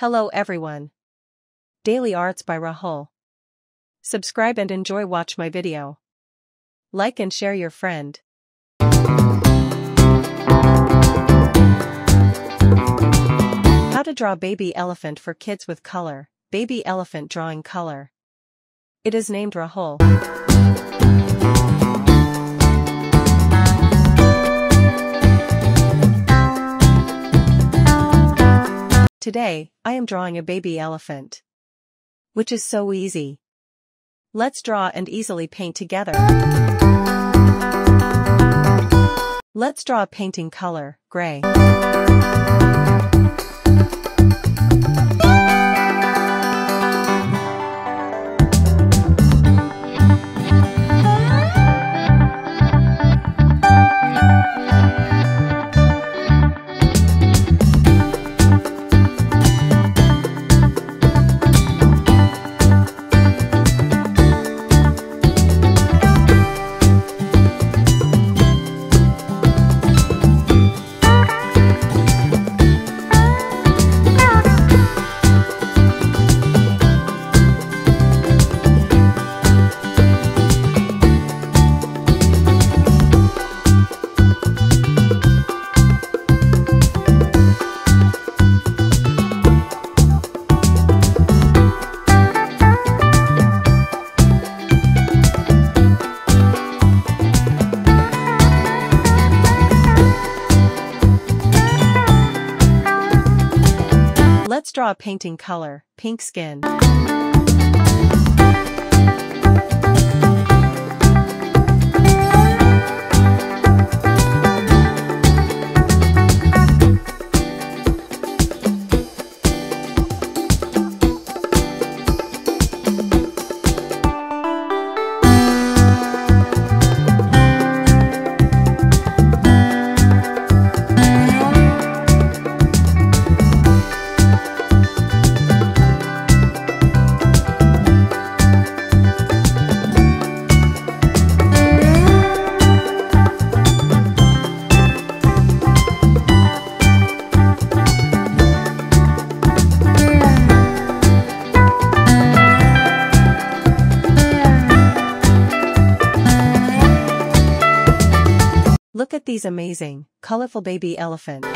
Hello everyone. Daily Arts by Rahul. Subscribe and enjoy watch my video. Like and share your friend. How to draw baby elephant for kids with color. Baby elephant drawing color. It is named Rahul. Today, I am drawing a baby elephant. Which is so easy. Let's draw and easily paint together. Let's draw a painting color, gray. Let's draw a painting color, pink skin. Look at these amazing, colorful baby elephants.